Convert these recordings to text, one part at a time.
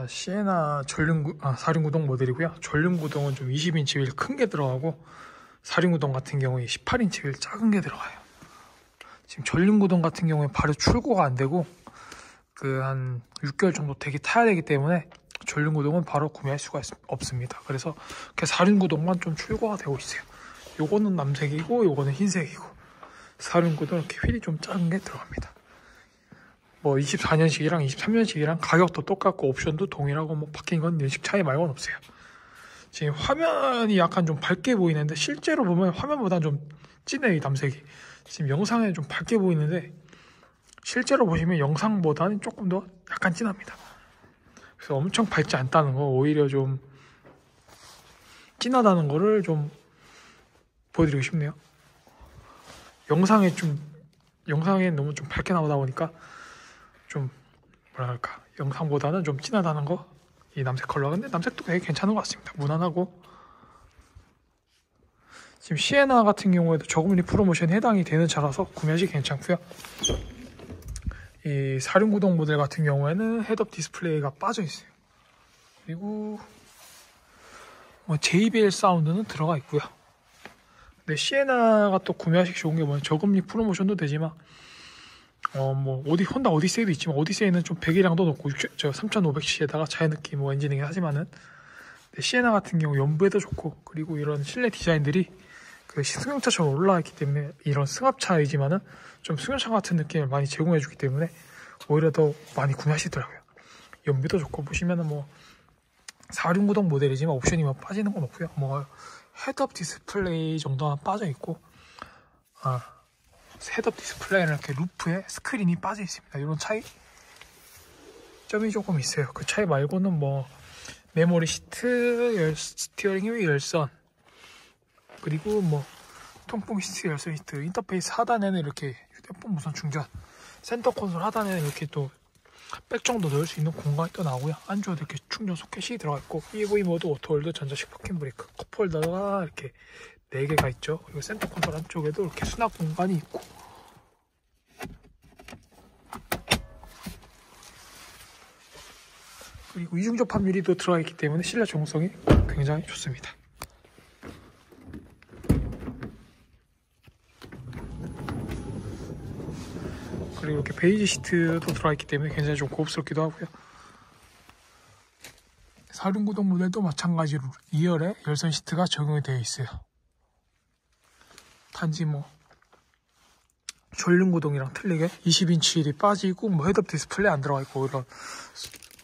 시에나 사륜구동 모델이고요. 전륜구동은 좀 20인치 휠 큰 게 들어가고, 사륜구동 같은 경우에 18인치 휠 작은 게 들어가요. 지금 전륜구동 같은 경우에 바로 출고가 안 되고, 한 6개월 정도 타야 되기 때문에 전륜구동은 바로 구매할 수가 없습니다. 그래서 사륜구동만 좀 출고가 되고 있어요. 요거는 남색이고 요거는 흰색이고, 사륜구동 이렇게 휠이 좀 작은 게 들어갑니다. 24년식이랑 23년식이랑 가격도 똑같고 옵션도 동일하고 바뀐 건 연식 차이 말고는 없어요. 지금 화면이 약간 좀 밝게 보이는데 실제로 보면 화면보다 좀 진해요, 이 남색이. 지금 영상에 좀 밝게 보이는데 실제로 보시면 영상보다는 조금 더 약간 진합니다. 그래서 엄청 밝지 않다는 거, 오히려 좀 진하다는 거를 좀 보여드리고 싶네요. 영상에 너무 좀 밝게 나오다 보니까 좀 뭐랄까, 영상보다는 좀 진하다는 거, 이 남색 컬러. 근데 남색도 되게 괜찮은 것 같습니다. 무난하고. 지금 시에나 같은 경우에도 저금리 프로모션에 해당이 되는 차라서 구매하시기 괜찮고요. 이 사륜구동 모델 같은 경우에는 헤드업 디스플레이가 빠져 있어요. 그리고 JBL 사운드는 들어가 있고요. 근데 시에나가 또 구매하시기 좋은 게 저금리 프로모션도 되지만 혼다 오디세이도 있지만, 오디세이는 좀 배기량도 높고 3500cc에다가 자연느낌 엔지닝을 하지만은, 시에나 같은 경우 연부에도 좋고, 그리고 이런 실내 디자인들이 승용차처럼 올라와 있기 때문에, 이런 승합차이지만은 좀 승용차 같은 느낌을 많이 제공해주기 때문에 오히려 더 많이 구매하시더라고요. 연비도 좋고, 보시면은 사륜구동 모델이지만 옵션이 빠지는 건 없고요. 헤드업 디스플레이 정도만 빠져 있고, 헤드업 디스플레이는 이렇게 루프에 스크린이 빠져 있습니다. 이런 차이점이 조금 있어요. 그 차이 말고는 메모리 시트, 스티어링 휠 열선, 그리고 통풍 시트, 열선 시트, 인터페이스 하단에는 이렇게 휴대폰 무선 충전, 센터 콘솔 하단에는 이렇게 또 백 정도 넣을 수 있는 공간이 또 나오고요. 안쪽에 이렇게 충전 소켓이 들어가 있고, EV 모드, 오토홀드, 전자식 파킹 브레이크, 컵홀더가 이렇게 4개가 있죠. 그리고 센터 콘솔 안쪽에도 이렇게 수납 공간이 있고, 그리고 이중 접합 유리도 들어가 있기 때문에 실내 조용성이 굉장히 좋습니다. 그리고 이렇게 베이지 시트도 들어가 있기 때문에 굉장히 좀 고급스럽기도 하고요. 사륜구동 모델도 마찬가지로 2열에 열선 시트가 적용이 되어 있어요. 단지 전륜구동이랑 틀리게 20인치 휠이 빠지고 헤드업 디스플레이 안 들어가 있고, 이런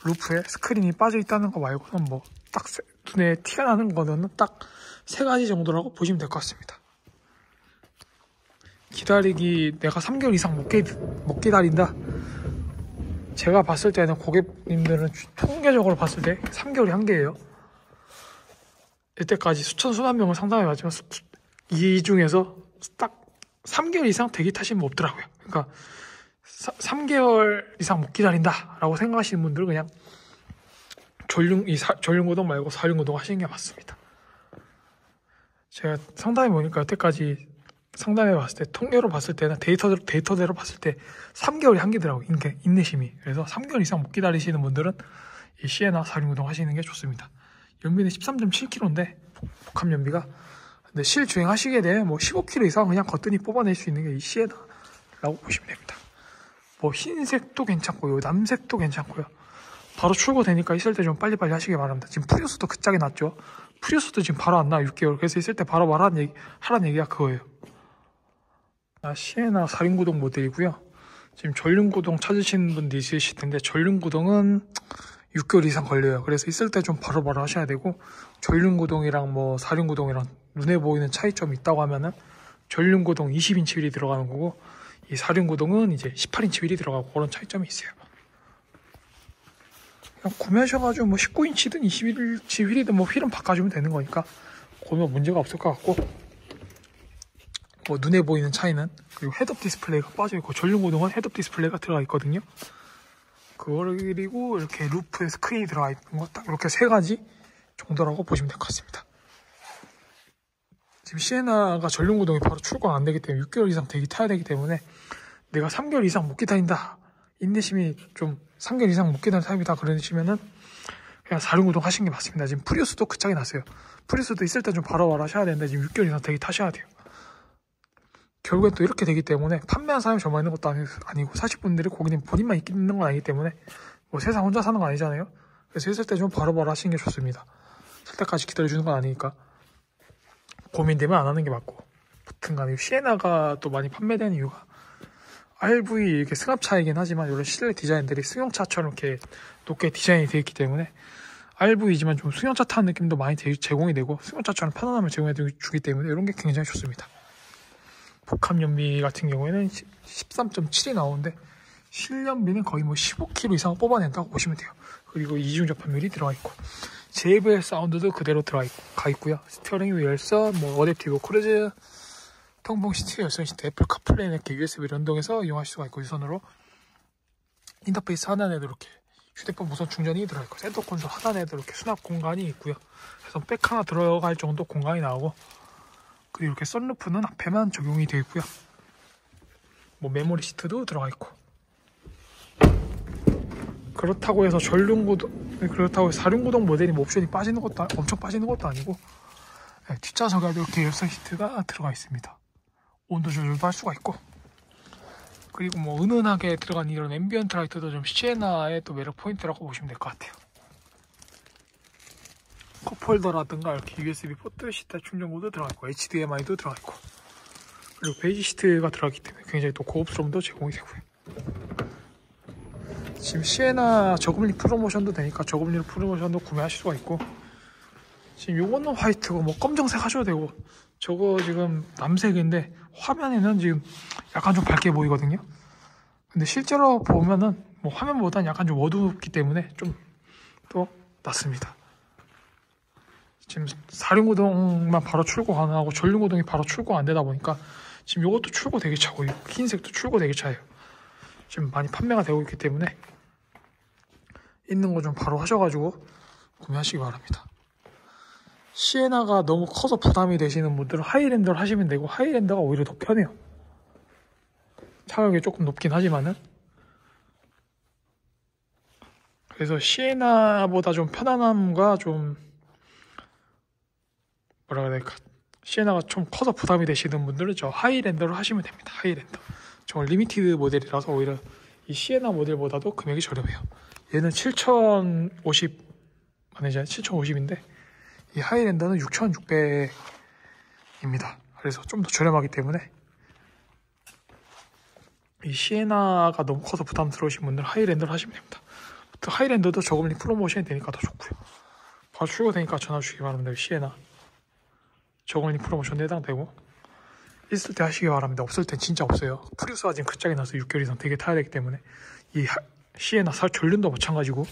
루프에 스크린이 빠져 있다는 거 말고는 딱 눈에 티가 나는 거는 딱 3가지 정도라고 보시면 될 것 같습니다. 기다리기, 내가 3개월 이상 못 기다린다. 제가 봤을 때는, 고객님들은 통계적으로 봤을 때 3개월이 한계예요. 이때까지 수만 명을 상담해봤지만 이 중에서 딱 3개월 이상 대기 타신 분 없더라고요. 그러니까 3개월 이상 못 기다린다 라고 생각하시는 분들은 그냥 전륜구동 말고 사륜구동 하시는 게 맞습니다. 제가 상담해 보니까 여태까지 상담해 봤을 때, 통계로 봤을 때는 데이터대로 봤을 때 3개월이 한계더라고요. 인내심이. 그래서 3개월 이상 못 기다리시는 분들은 이 시에나 사륜구동 하시는 게 좋습니다. 연비는 13.7km인데 복합 연비가, 근데 실주행 하시게 되면 15km 이상 그냥 거뜬히 뽑아낼 수 있는 게 이 시에나라고 보시면 됩니다. 흰색도 괜찮고요, 남색도 괜찮고요. 바로 출고되니까 있을 때 좀 빨리빨리 하시기 바랍니다. 지금 프리우스도 그 짝이 났죠. 프리우스도 지금 바로 안 나와, 6개월. 그래서 있을 때 바로 하라는 얘기가 그거예요. 시에나 사륜구동 모델이고요. 지금 전륜구동 찾으시는 분들 있으실 텐데, 전륜구동은 6개월 이상 걸려요. 그래서 있을 때 좀 바로바로 하셔야 되고, 전륜구동이랑 사륜구동이랑 눈에 보이는 차이점이 있다고 하면은, 전륜구동 20인치 휠이 들어가는 거고, 이 사륜구동은 이제 18인치 휠이 들어가고, 그런 차이점이 있어요. 그냥 구매하셔가지고 19인치든 21인치 휠이든 휠은 바꿔주면 되는 거니까 그러면 문제가 없을 것 같고, 눈에 보이는 차이는, 그리고 헤드업 디스플레이가 빠져있고, 전륜구동은 헤드업 디스플레이가 들어가 있거든요. 그리고 이렇게 루프에 스크린이 들어가 있는 거, 딱 이렇게 3가지 정도라고 보시면 될 것 같습니다. 지금 시에나가 전륜구동이 바로 출고가 안 되기 때문에 6개월 이상 대기 타야 되기 때문에, 내가 3개월 이상 못 기다린다, 인내심이 좀 3개월 이상 못 기다리는 타입이다 그러시면은 그냥 4륜구동 하시는 게 맞습니다. 지금 프리우스도 그 짝이 났어요. 프리우스도 있을 때 좀 바로 하셔야 되는데 지금 6개월 이상 대기 타셔야 돼요. 결국엔 또 이렇게 되기 때문에 판매한 사람이 저만 있는 것도 아니고 사실 분들이 고객님 본인만 있는 건 아니기 때문에 뭐 세상 혼자 사는 거 아니잖아요. 그래서 있을 때 좀 바로 하시는 게 좋습니다. 쓸 때까지 기다려주는 건 아니니까 고민되면 안 하는 게 맞고. 여튼간에 시에나가 또 많이 판매되는 이유가 RV 이렇게 승합차이긴 하지만 이런 실내 디자인들이 승용차처럼 이렇게 높게 디자인이 되어 있기 때문에 RV이지만 좀 승용차 타는 느낌도 많이 제공이 되고 승용차처럼 편안함을 제공해 주기 때문에 이런 게 굉장히 좋습니다. 복합 연비 같은 경우에는 13.7이 나오는데 실연비는 거의 뭐 15km 이상 뽑아낸다고 보시면 돼요. 그리고 이중 접합률이 들어가 있고 JBL 사운드도 그대로 가 있고요. 스티어링 휠 열선, 뭐 어댑티브 크루즈, 통풍 시트 열선 시트, 애플 카플레이 이렇게 USB를 연동해서 이용하실 수가 있고 유선으로 인터페이스 하단에도 이렇게 휴대폰 무선 충전이 들어있고 센터 콘솔 하단에도 이렇게 수납 공간이 있고요. 그래서 백 하나 들어갈 정도 공간이 나오고 그리고 이렇게 썬루프는 앞에만 적용이 되어 있고요. 뭐 메모리 시트도 들어가 있고 그렇다고 해서 4륜구동 모델이 뭐 옵션이 엄청 빠지는 것도 아니고 뒷좌석에도 이렇게 열선 시트가 들어가 있습니다. 온도 조절도 할 수가 있고 그리고 뭐 은은하게 들어간 이런 앰비언트 라이트도 좀 시에나의 또 매력 포인트라고 보시면 될 것 같아요. 컵홀더라든가 이렇게 USB 포트, 시타 충전구도 들어가 있고 HDMI도 들어가 있고 그리고 베이지 시트가 들어가기 때문에 굉장히 또 고급스러움도 제공이 되고요. 지금 시에나 저금리 프로모션도 되니까 저금리 프로모션도 구매하실 수가 있고 지금 요거는 화이트고 뭐 검정색 하셔도 되고 저거 지금 남색인데 화면에는 지금 약간 좀 밝게 보이거든요. 근데 실제로 보면은 뭐 화면보다는 약간 좀 어둡기 때문에 좀 더 낫습니다. 지금 4륜구동만 바로 출고 가능하고 전륜구동이 바로 출고 안 되다 보니까 지금 요것도 출고 대기차고 흰색도 출고 대기차예요. 지금 많이 판매가 되고 있기 때문에 있는 거 좀 바로 하셔가지고 구매하시기 바랍니다. 시에나가 너무 커서 부담이 되시는 분들은 하이랜더를 하시면 되고 하이랜더가 오히려 더 편해요. 차격이 조금 높긴 하지만은 그래서 시에나보다 좀 편안함과 좀 뭐라 그래야 될까 시에나가 좀 커서 부담이 되시는 분들은 저 하이랜더를 하시면 됩니다. 하이랜더 정말 리미티드 모델이라서 오히려 이 시에나 모델보다도 금액이 저렴해요. 얘는 7,050 아니죠 7,050인데 이 하이랜더는 6,600입니다. 그래서 좀 더 저렴하기 때문에 이 시에나가 너무 커서 부담스러우신 분들은 하이랜더를 하시면 됩니다. 하이랜더도 저금리 프로모션이 되니까 더 좋고요. 바로 출고되니까 전화 주시기 바랍니다. 시에나 저금리 프로모션에 해당되고 있을 때 하시기 바랍니다. 없을 땐 진짜 없어요. 프리우스가 지금 그 짝이 나서 6개월 이상 되게 타야 되기 때문에 이 시에나 전륜도 마찬가지고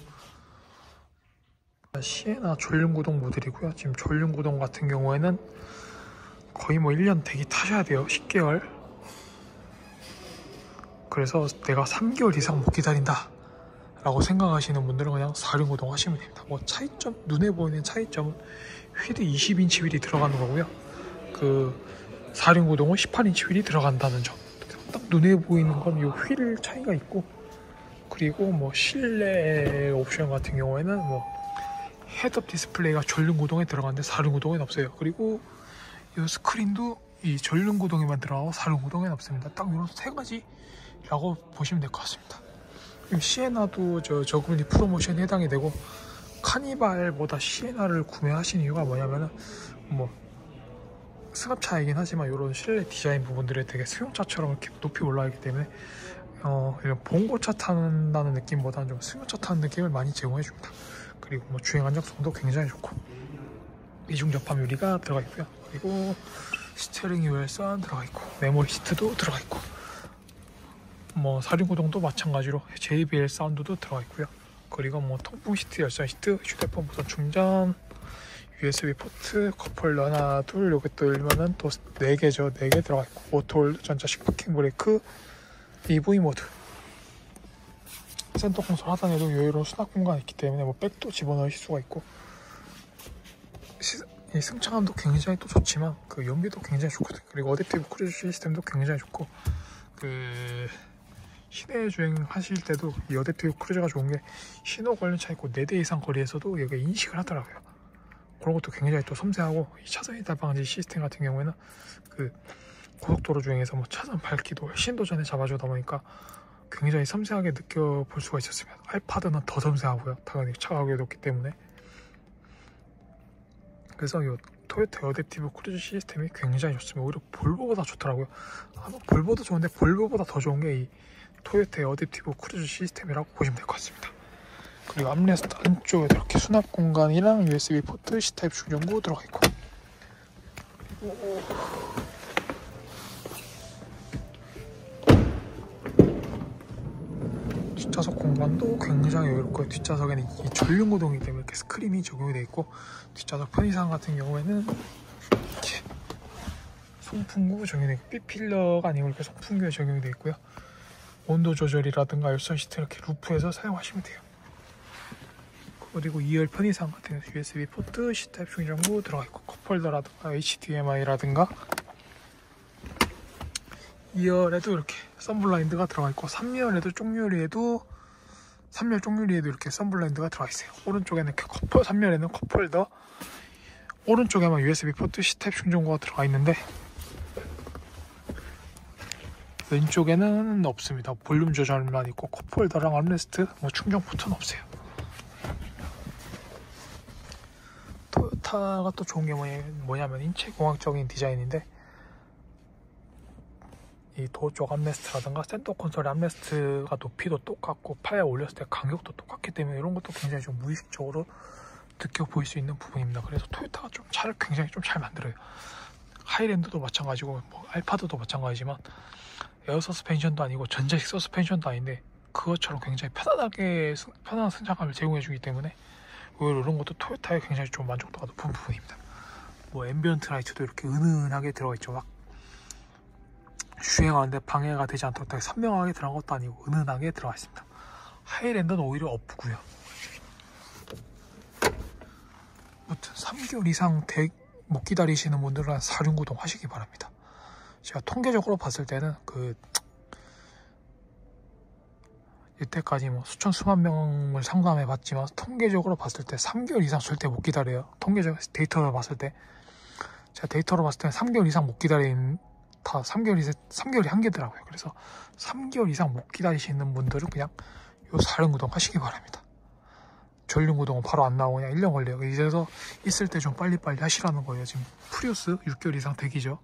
시에나 전륜구동 모델이고요. 지금 전륜구동 같은 경우에는 거의 뭐 1년 대기 타셔야 돼요. 10개월. 그래서 내가 3개월 이상 못 기다린다 라고 생각하시는 분들은 그냥 4륜구동 하시면 됩니다. 뭐 차이점, 눈에 보이는 차이점은 휠이 20인치 휠이 들어가는 거고요. 그 4륜구동은 18인치 휠이 들어간다는 점. 딱 눈에 보이는 건 이 휠 차이가 있고 그리고 뭐 실내 옵션 같은 경우에는 뭐 헤드업 디스플레이가 전륜구동에 들어가는데 4륜구동에는 없어요. 그리고 이 스크린도 이 전륜구동에만 들어가고 4륜구동에는 없습니다. 딱 이런 세 가지라고 보시면 될 것 같습니다. 시에나도 저금리 프로모션에 해당이 되고 카니발보다 시에나를 구매하신 이유가 뭐냐면은 뭐 승합차이긴 하지만 이런 실내 디자인 부분들이 되게 승용차처럼 이렇게 높이 올라가기 때문에 이런 봉고차 타는다는 느낌보다는 좀 승용차 타는 느낌을 많이 제공해 줍니다. 그리고 뭐 주행 안정성도 굉장히 좋고 이중 접합 유리가 들어가 있고요. 그리고 스티어링 휠선 들어가 있고 메모리 시트도 들어가 있고 뭐 4륜구동도 마찬가지로 JBL 사운드도 들어가 있고요. 그리고 뭐 통풍 시트, 열선 시트, 휴대폰 무선 충전, USB 포트, 컵홀더 하나, 둘, 요게 또 일면은 또 4개죠. 4개 들어가 있고 오토홀드, 전자식 파킹 브레이크, EV 모드, 센터 콘솔 하단에도 여유로운 수납 공간이 있기 때문에 뭐 백도 집어넣으실 수가 있고 이 승차감도 굉장히 또 좋지만 그 연비도 굉장히 좋거든요. 그리고 어댑티브 크루즈 시스템도 굉장히 좋고 그 시내 주행 하실 때도 이 어댑티브 크루즈가 좋은 게 신호 관련 차 있고 4대 이상 거리에서도 얘가 인식을 하더라고요. 그런 것도 굉장히 또 섬세하고, 이 차선 이탈 방지 시스템 같은 경우에는 그 고속도로 주행에서 뭐 차선 밝기도 훨씬 더 전에 잡아주다 보니까 굉장히 섬세하게 느껴볼 수가 있었습니다. 알파드는 더 섬세하고요. 당연히 차가 가격이 높기 때문에. 그래서 이 토요타 어댑티브 크루즈 시스템이 굉장히 좋습니다. 오히려 볼보보다 좋더라고요. 아마 볼보도 좋은데 볼보보다 더 좋은 게 이 토요타 어댑티브 크루즈 시스템이라고 보시면 될 것 같습니다. 그리고 암레스트 안쪽에도 이렇게 수납 공간이랑 USB 포트, C타입 충전구 들어가 있고, 뒷좌석 공간도 굉장히 여유롭고요. 뒷좌석에는 이 전륜구동이기 때문에 이렇게 스크린이 적용이 되어 있고, 뒷좌석 편의상 같은 경우에는 이렇게 송풍구 적용이 되어 있고, B필러가 아니고 이렇게 송풍구에 적용이 되어 있고요. 온도 조절이라든가 열선 시트 이렇게 루프에서 사용하시면 돼요. 그리고 2열 편의상 같은 경우 USB 포트, C타입 충전구 들어가 있고, 컵홀더라든가 HDMI라든가 2열에도 이렇게 썬블라인드가 들어가 있고, 3열에도 쪽유리에도 3열 쪽유리에도 이렇게 썬블라인드가 들어가 있어요. 오른쪽에는 이렇게 3열에는 컵홀더, 오른쪽에만 USB 포트, C타입 충전구가 들어가 있는데 왼쪽에는 없습니다. 볼륨 조절만 있고 컵홀더랑 암레스트, 뭐 충전 포트는 없어요. 토요타가 또 좋은 게 뭐냐면 인체공학적인 디자인인데, 이 도어 쪽 암레스트라든가 센터 콘솔의 암레스트가 높이도 똑같고 팔에 올렸을 때 간격도 똑같기 때문에 이런 것도 굉장히 좀 무의식적으로 느껴 보일 수 있는 부분입니다. 그래서 토요타가 좀 차를 굉장히 좀 잘 만들어요. 하이랜드도 마찬가지고 뭐 알파드도 마찬가지지만 에어 서스펜션도 아니고 전자식 서스펜션도 아닌데 그것처럼 굉장히 편안한 승차감을 제공해 주기 때문에 오히려 이런 것도 토요타에 굉장히 좀 만족도가 높은 부분입니다. 뭐 앰비언트 라이트도 이렇게 은은하게 들어가 있죠. 막 주행하는데 방해가 되지 않도록 선명하게 들어간 것도 아니고 은은하게 들어가 있습니다. 하이랜드는 오히려 없고요. 아무튼 3개월 이상 못 기다리시는 분들은 한 4륜구동 하시기 바랍니다. 제가 통계적으로 봤을 때는 이때까지 뭐 수천 수만 명을 상담해 봤지만 통계적으로 봤을 때 3개월 이상 절대 못 기다려요. 통계적 데이터를 봤을 때, 제가 데이터로 봤을 때 3개월 이상 못 기다린 다 3개월이 한계더라고요. 그래서 3개월 이상 못 기다리시는 분들은 그냥 요 4륜구동 하시기 바랍니다. 전륜구동은 바로 안 나오고 그냥 1년 걸려요. 이제서 있을 때 좀 빨리빨리 하시라는 거예요. 지금 프리우스 6개월 이상 대기죠.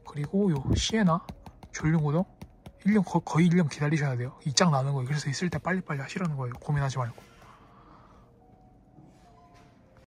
그리고 요 시에나 전륜구동 1년, 거의 1년 기다리셔야 돼요. 입장 나는 거예요. 그래서 있을 때 빨리빨리 하시라는 거예요. 고민하지 말고.